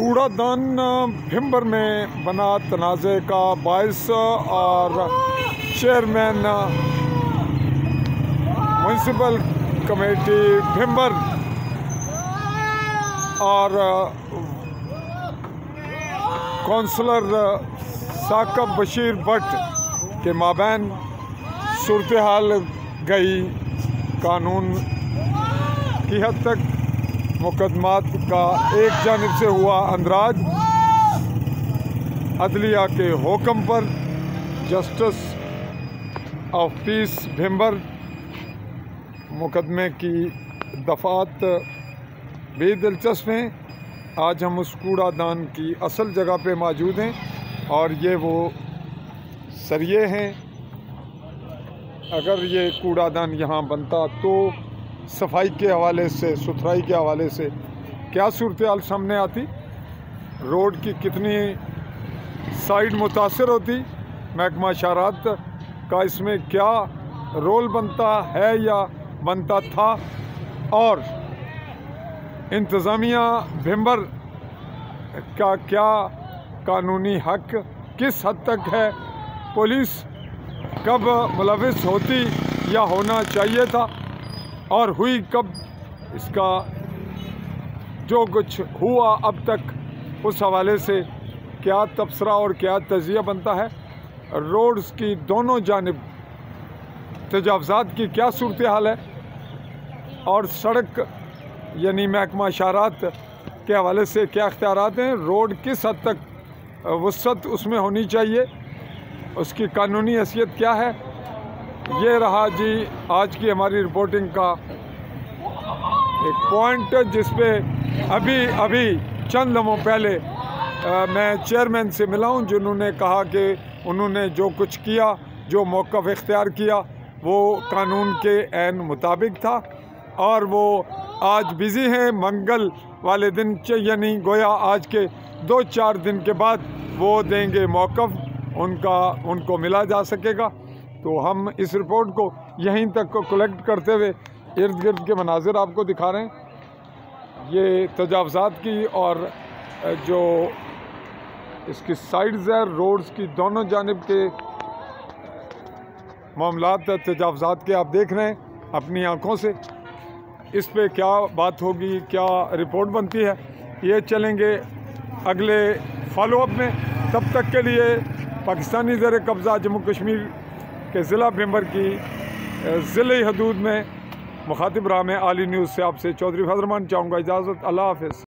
कूड़ादान भिम्बर में बना तनाज़े का बायस और चेयरमैन म्यूनसिपल कमेटी भिम्बर और कौंसलर साकब बशीर भट्ट के माबैन सूरत हाल गई कानून की हद तक। मुकदमात का एक जानिब से हुआ अंदराज, अदलिया के हुक्म पर जस्टिस ऑफ पीस भिम्बर मुकदमे की दफ़ात भी दिलचस्प हैं। आज हम उस कूड़ादान की असल जगह पे मौजूद हैं और ये वो सरिये हैं। अगर ये कूड़ादान यहाँ बनता तो सफाई के हवाले से, सुथराई के हवाले से क्या सूरत हाल सामने आती, रोड की कितनी साइड मुतासर होती, महकमा शहरात का इसमें क्या रोल बनता है या बनता था, और इंतज़ामिया भिम्बर का क्या कानूनी हक किस हद तक है, पुलिस कब मुलविस होती या होना चाहिए था और हुई कब, इसका जो कुछ हुआ अब तक उस हवाले से क्या तबसरा और क्या तजिया बनता है। रोड्स की दोनों जानिब तजावज़ात की क्या सूरत हाल है और सड़क यानी महकमा शहरात के हवाले से क्या इख्तियारात हैं, रोड किस हद तक वसअत उसमें होनी चाहिए, उसकी कानूनी हैसियत क्या है। ये रहा जी आज की हमारी रिपोर्टिंग का एक पॉइंट, जिस पे अभी चंद लम्हों पहले मैं चेयरमैन से मिला हूँ, जिन्होंने कहा कि उन्होंने जो कुछ किया, जो मौक़िफ़ इख्तियार किया वो कानून के ऐन मुताबिक था और वो आज बिज़ी हैं। मंगल वाले दिन यानी गोया आज के 2-4 दिन के बाद वो देंगे मौक़िफ़, उनको मिला जा सकेगा। तो हम इस रिपोर्ट को यहीं तक को कलेक्ट करते हुए इर्द गिर्द के मनाजिर आपको दिखा रहे हैं। ये तजावज़ात की और जो इसकी साइड्स है, रोड्स की दोनों जानिब के मामलात तजावज़ात के आप देख रहे हैं अपनी आँखों से। इस पे क्या बात होगी, क्या रिपोर्ट बनती है, ये चलेंगे अगले फॉलोअप में। तब तक के लिए पाकिस्तानी ज़ेर कब्ज़ा जम्मू कश्मीर के ज़िला भिम्बर की ज़िले हदूद में मुखातिब रहा मैं आली न्यूज़ से आपसे चौधरी फजल रहमान चाहूँगा इजाज़त। अल्लाह हाफ़िज़।